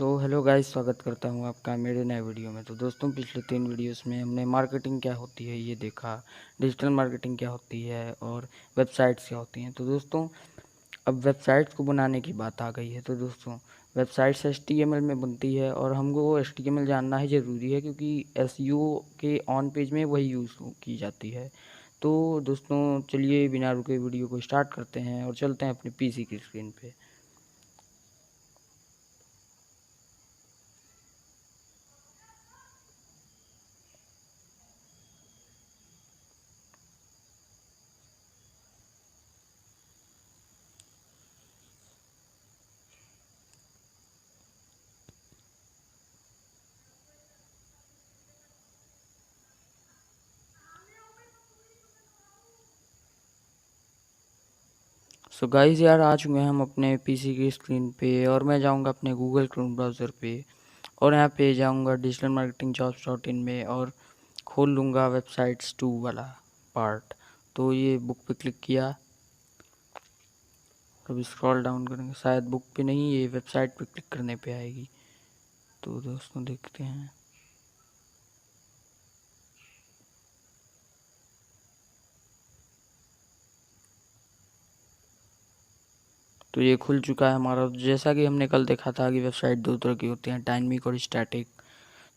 So hello guys, स्वागत करता हूँ आपका मेरे नए वीडियो में। तो दोस्तों, पिछले 3 वीडियोस में हमने मार्केटिंग क्या होती है ये देखा, डिजिटल मार्केटिंग क्या होती है और वेबसाइट्स क्या होती हैं। तो दोस्तों, अब वेबसाइट्स को बनाने की बात आ गई है। तो दोस्तों, वेबसाइट्स HTML में बनती है और हमको वो HTML जानना ही ज़रूरी है, क्योंकि SEO के ऑन पेज में वही यूज़ की जाती है। तो दोस्तों, चलिए बिना रुके वीडियो को स्टार्ट करते हैं और चलते हैं अपने PC की स्क्रीन पे। सो गाइस यार, आ चुके हैं हम अपने PC की स्क्रीन पे और मैं जाऊंगा अपने गूगल क्रोम ब्राउज़र पे और यहाँ पे जाऊंगा डिजिटल मार्केटिंग जॉब्स.in में और खोल लूँगा वेबसाइट्स 2 वाला पार्ट। तो ये बुक पे क्लिक किया, अब स्क्रॉल डाउन करेंगे, शायद बुक पे नहीं, ये वेबसाइट पे क्लिक करने पे आएगी। तो दोस्तों देखते हैं। तो ये खुल चुका है हमारा। जैसा कि हमने कल देखा था कि वेबसाइट 2 तरह की होती हैं, डायनामिक और स्टैटिक।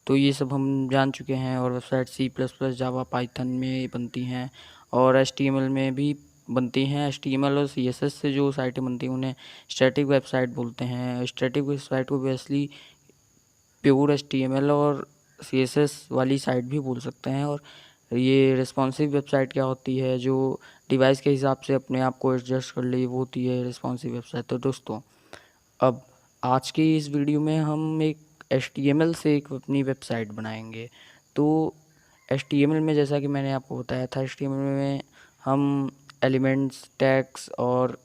तो ये सब हम जान चुके हैं। और वेबसाइट C++, जावा, पाइथन में बनती हैं और HTML में भी बनती हैं। HTML और CSS से जो साइटें बनती हैं उन्हें स्टैटिक वेबसाइट बोलते हैं। स्टैटिक वेबसाइट को बेसिकली प्योर HTML और CSS वाली साइट भी बोल सकते हैं। और ये रिस्पॉन्सिव वेबसाइट क्या होती है, जो डिवाइस के हिसाब से अपने आप को एडजस्ट कर ले, वो होती है रिस्पॉन्सिव वेबसाइट। तो दोस्तों, अब आज की इस वीडियो में हम एक HTML से एक अपनी वेबसाइट बनाएंगे। तो HTML में, जैसा कि मैंने आपको बताया था, HTML में हम एलिमेंट्स, टैग्स और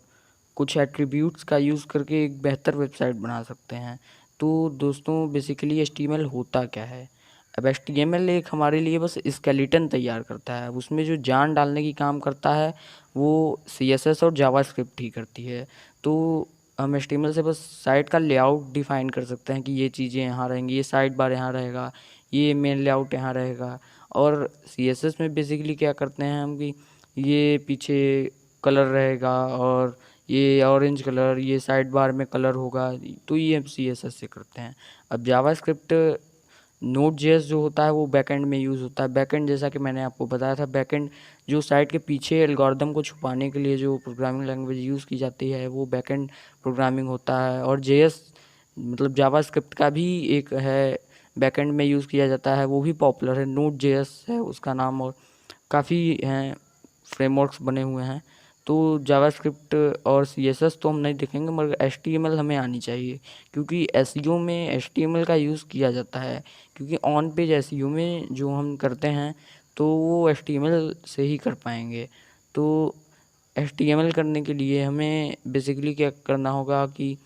कुछ एट्रीब्यूट्स का यूज़ करके एक बेहतर वेबसाइट बना सकते हैं। तो दोस्तों, बेसिकली HTML होता क्या है? अब HTML एक हमारे लिए बस स्केलेटन तैयार करता है। उसमें जो जान डालने की काम करता है वो CSS और जावास्क्रिप्ट ही करती है। तो हम HTML से बस साइट का लेआउट डिफाइन कर सकते हैं कि ये चीज़ें यहाँ रहेंगी, ये साइड बार यहाँ रहेगा, ये मेन लेआउट यहाँ रहेगा। और CSS में बेसिकली क्या करते हैं हम कि ये पीछे कलर रहेगा और ये ऑरेंज कलर, ये साइड बार में कलर होगा। तो ये हम CSS से करते हैं। अब जावास्क्रिप्ट, Node.js जो होता है वो बैकएंड में यूज़ होता है। बैकएंड, जैसा कि मैंने आपको बताया था, बैकएंड जो साइट के पीछे एल्गोरिदम को छुपाने के लिए जो प्रोग्रामिंग लैंग्वेज यूज़ की जाती है वो बैकएंड प्रोग्रामिंग होता है। और JS मतलब जावास्क्रिप्ट का भी एक है, बैकएंड में यूज़ किया जाता है, वो भी पॉपुलर है, Node.js है उसका नाम। और काफ़ी हैं फ्रेमवर्क्स बने हुए हैं। तो जावास्क्रिप्ट और CSS तो हम नहीं देखेंगे, मगर HTML हमें आनी चाहिए, क्योंकि SEO में HTML का यूज़ किया जाता है। क्योंकि ऑन पेज SEO में जो हम करते हैं तो वो HTML से ही कर पाएंगे। तो HTML करने के लिए हमें बेसिकली क्या करना होगा कि,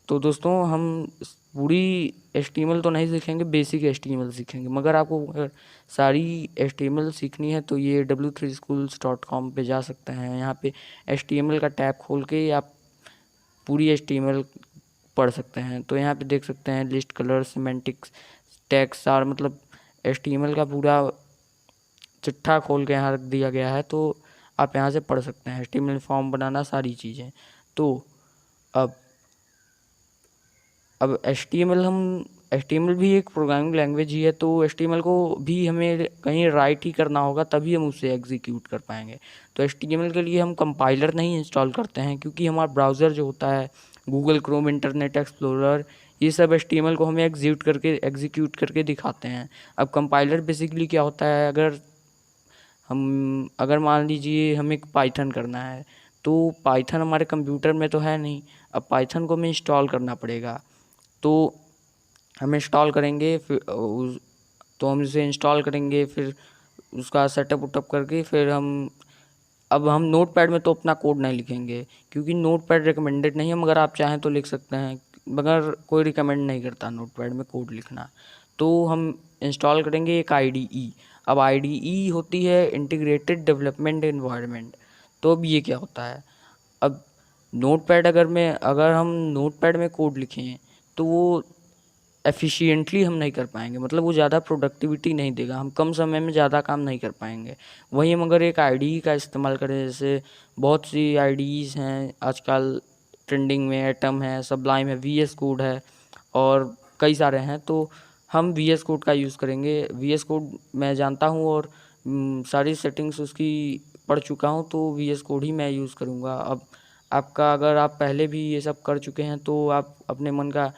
तो दोस्तों, हम पूरी HTML तो नहीं सीखेंगे, बेसिक HTML सीखेंगे। मगर आपको अगर सारी HTML सीखनी है तो ये w3schools.com पे जा सकते हैं। यहाँ पे HTML का टैब खोल के आप पूरी HTML पढ़ सकते हैं। तो यहाँ पे देख सकते हैं लिस्ट, कलर, सिमेंटिक्स, टैग्स और मतलब HTML का पूरा चिट्ठा खोल के यहाँ रख दिया गया है। तो आप यहाँ से पढ़ सकते हैं HTML फॉर्म बनाना, सारी चीज़ें। तो अब HTML भी एक प्रोग्रामिंग लैंग्वेज ही है। तो HTML को भी हमें कहीं राइट ही करना होगा, तभी हम उसे एग्जीक्यूट कर पाएंगे। तो HTML के लिए हम कंपाइलर नहीं इंस्टॉल करते हैं, क्योंकि हमारा ब्राउज़र जो होता है, गूगल क्रोम, इंटरनेट एक्सप्लोरर, ये सब HTML को हमें एग्जीक्यूट करके दिखाते हैं। अब कंपाइलर बेसिकली क्या होता है, अगर मान लीजिए हमें पाइथन करना है, तो पाइथन हमारे कंप्यूटर में तो है नहीं। अब पाइथन को हमें इंस्टॉल करना पड़ेगा। तो हम इंस्टॉल करेंगे, तो हम इसे इंस्टॉल करेंगे, फिर उसका सेटअप उटअप करके फिर अब हम नोटपैड में तो अपना कोड नहीं लिखेंगे, क्योंकि नोटपैड रिकमेंडेड नहीं है। मगर आप चाहें तो लिख सकते हैं, मगर कोई रिकमेंड नहीं करता नोटपैड में कोड लिखना। तो हम इंस्टॉल करेंगे एक IDE। अब IDE होती है इंटीग्रेटेड डेवलपमेंट एनवायरनमेंट। तो अब ये क्या होता है? अब अगर हम नोटपैड में कोड लिखें तो वो एफिशिएंटली हम नहीं कर पाएंगे, मतलब वो ज़्यादा प्रोडक्टिविटी नहीं देगा, हम कम समय में ज़्यादा काम नहीं कर पाएंगे। वहीं हम अगर एक आईडी का इस्तेमाल करें, जैसे बहुत सी आईडीज़ हैं आजकल ट्रेंडिंग में, एटम है, सबलाइम है, वीएस कोड है और कई सारे हैं, तो हम वीएस कोड का यूज़ करेंगे। वीएस कोड मैं जानता हूँ और सारी सेटिंग्स उसकी पढ़ चुका हूँ, तो वीएस कोड ही मैं यूज़ करूँगा। अब आपका, अगर आप पहले भी ये सब कर चुके हैं तो आप अपने मन का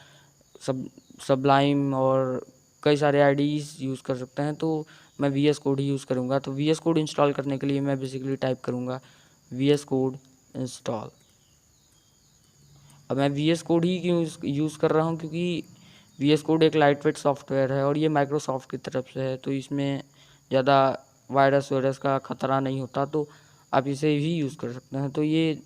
सबलाइम और कई सारे आईडीज़ यूज़ कर सकते हैं, तो मैं वीएस कोड ही यूज़ करूँगा। तो वीएस कोड इंस्टॉल करने के लिए मैं बेसिकली टाइप करूँगा वीएस कोड इंस्टॉल। अब मैं वीएस कोड ही क्यों यूज़ कर रहा हूँ, क्योंकि वीएस कोड एक लाइट वेट सॉफ्टवेयर है और ये माइक्रोसॉफ्ट की तरफ से है, तो इसमें ज़्यादा वायरस का ख़तरा नहीं होता, तो आप इसे भी यूज़ कर सकते हैं। तो ये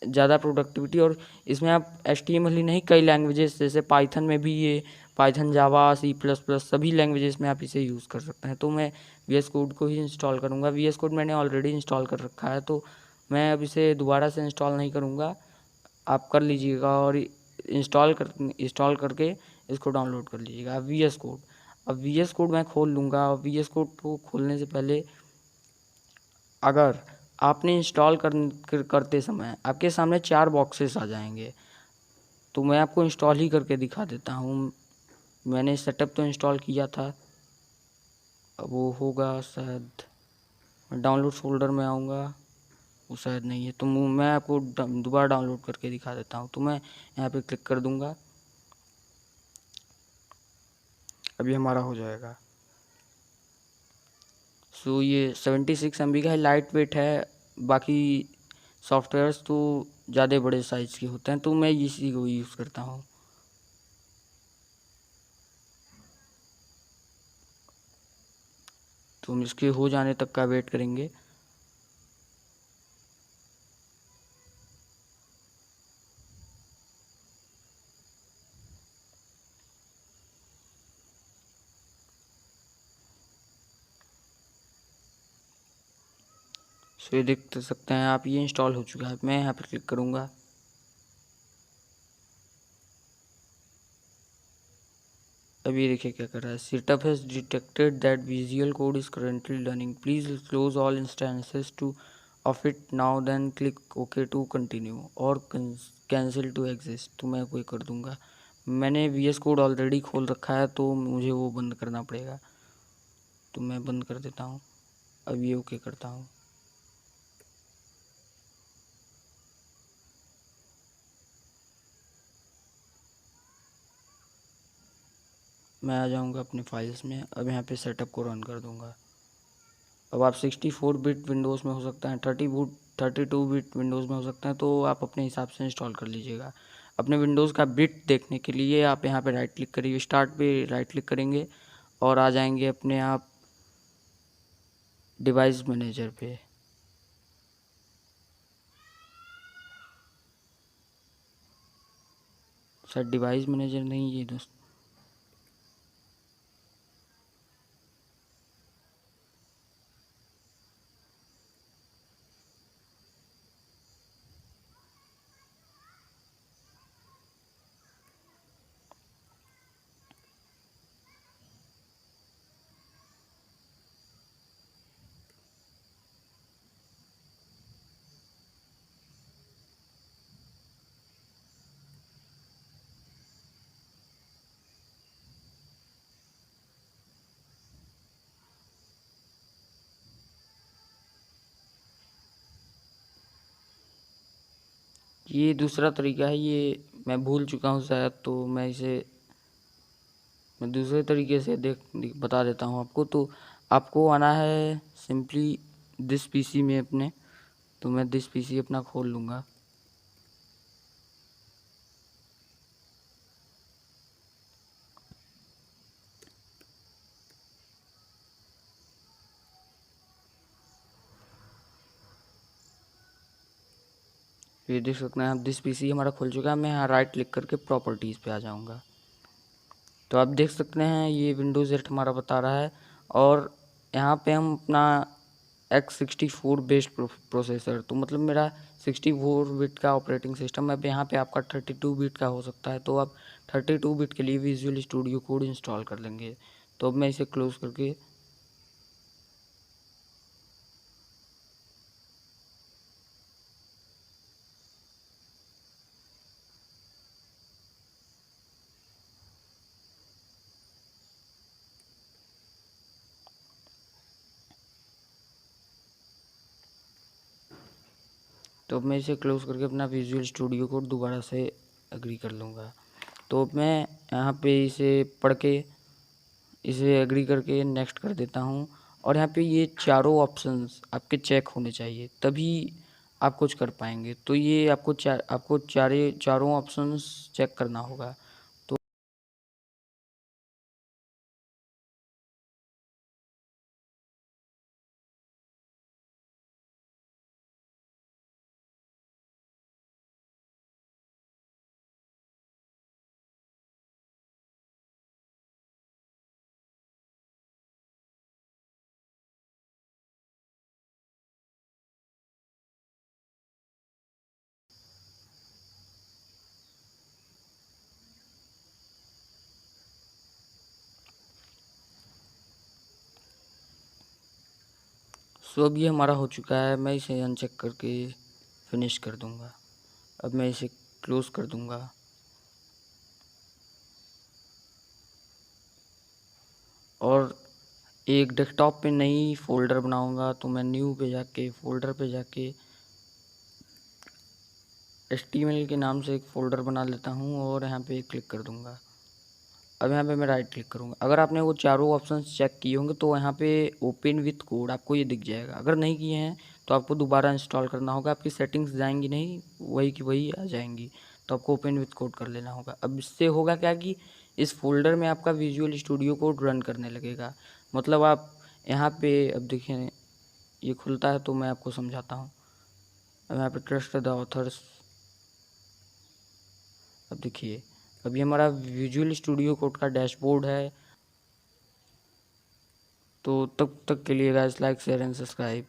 ज़्यादा प्रोडक्टिविटी, और इसमें आप HTML ही नहीं, कई लैंग्वेजेस जैसे पाइथन में भी, ये पाइथन, जावा, C++ सभी लैंग्वेजेस में आप इसे यूज़ कर सकते हैं। तो मैं वीएस कोड को ही इंस्टॉल करूँगा। वीएस कोड मैंने ऑलरेडी इंस्टॉल कर रखा है, तो मैं अब इसे दोबारा से इंस्टॉल नहीं करूँगा, आप कर लीजिएगा और इंस्टॉल करके इसको डाउनलोड कर लीजिएगा वीएस कोड। अब वीएस कोड मैं खोल लूँगा, और वीएस कोड को खोलने से पहले अगर आपने इंस्टॉल करते समय आपके सामने 4 बॉक्सेस आ जाएंगे, तो मैं आपको इंस्टॉल ही करके दिखा देता हूँ। मैंने सेटअप तो इंस्टॉल किया था, अब वो होगा शायद, मैं डाउनलोड फोल्डर में आऊँगा, वो शायद नहीं है, तो मैं आपको दोबारा डाउनलोड करके दिखा देता हूँ। तो मैं यहाँ पे क्लिक कर दूँगा, अभी हमारा हो जाएगा। सो ये 76 MB का है, लाइट वेट है। बाकी सॉफ्टवेयर्स तो ज़्यादा बड़े साइज़ के होते हैं, तो मैं इसी को यूज़ करता हूँ। तो हम इसके हो जाने तक का वेट करेंगे। सो ये देख सकते हैं आप, ये इंस्टॉल हो चुका है। मैं यहाँ पर क्लिक करूँगा, अभी देखिए क्या कर रहा है। Setup has detected that Visual code is currently running, please close all instances to of it now, then click okay to continue और कैंसिल टू एग्जिस्ट। तो मैं कोई कर दूँगा, मैंने वीएस कोड ऑलरेडी खोल रखा है, तो मुझे वो बंद करना पड़ेगा, तो मैं बंद कर देता हूँ। अब ये ओके करता हूँ। मैं आ जाऊँगा अपने फाइल्स में, अब यहाँ पे सेटअप को रन कर दूँगा। अब आप 64 बिट विंडोज़ में हो सकता है, 32 बिट विंडोज़ में हो सकता है, तो आप अपने हिसाब से इंस्टॉल कर लीजिएगा। अपने विंडोज़ का बिट देखने के लिए आप यहाँ पे राइट क्लिक करिए, स्टार्ट पे राइट क्लिक करेंगे और आ जाएंगे अपने आप डिवाइस मैनेजर पे। सर डिवाइस मैनेजर नहीं, ये दोस्त, ये दूसरा तरीका है, ये मैं भूल चुका हूँ शायद, तो मैं दूसरे तरीके से बता देता हूँ आपको। तो आपको आना है सिंपली दिस पीसी में अपने, तो मैं दिस पीसी अपना खोल लूँगा। ये देख सकते हैं आप, दिस पीसी हमारा खुल चुका है। मैं यहाँ राइट क्लिक करके प्रॉपर्टीज़ पे आ जाऊँगा, तो आप देख सकते हैं ये विंडोज़ 8 हमारा बता रहा है, और यहाँ पे हम अपना X64 बेस्ड प्रोसेसर, तो मतलब मेरा 64 बिट का ऑपरेटिंग सिस्टम। अब यहाँ पे आपका 32 बिट का हो सकता है, तो आप 32 बिट के लिए विजुअल स्टूडियो कोड इंस्टॉल कर लेंगे। तो अब मैं इसे क्लोज करके तो अब मैं इसे क्लोज करके अपना विजुअल स्टूडियो कोड दोबारा से एग्री कर लूँगा। तो अब मैं यहाँ पे इसे पढ़ के इसे एग्री करके नेक्स्ट कर देता हूँ, और यहाँ पे ये चारों ऑप्शंस आपके चेक होने चाहिए, तभी आप कुछ कर पाएंगे। तो ये आपको चारों ऑप्शंस चेक करना होगा। सो अब ये हमारा हो चुका है, मैं इसे अनचेक करके फिनिश कर दूंगा। अब मैं इसे क्लोज कर दूंगा। और एक डेस्कटॉप पे नई फ़ोल्डर बनाऊंगा, तो मैं न्यू पे जाके फ़ोल्डर पे जाके HTML के नाम से एक फ़ोल्डर बना लेता हूँ और यहाँ पे क्लिक कर दूंगा। अब यहाँ पे मैं राइट क्लिक करूँगा। अगर आपने वो चारों ऑप्शंस चेक किए होंगे तो यहाँ पे ओपन विथ कोड आपको ये दिख जाएगा। अगर नहीं किए हैं तो आपको दोबारा इंस्टॉल करना होगा। आपकी सेटिंग्स जाएंगी नहीं, वही की वही आ जाएंगी, तो आपको ओपन विथ कोड कर लेना होगा। अब इससे होगा क्या कि इस फोल्डर में आपका विजुअल स्टूडियो कोड रन करने लगेगा। मतलब आप यहाँ पे अब देखिए ये खुलता है, तो मैं आपको समझाता हूँ। अब यहाँ पे ट्रस्ट द ऑथर्स, अब देखिए अभी हमारा विजुअल स्टूडियो कोड का डैशबोर्ड है। तो तब तक के लिए guys, like share and subscribe.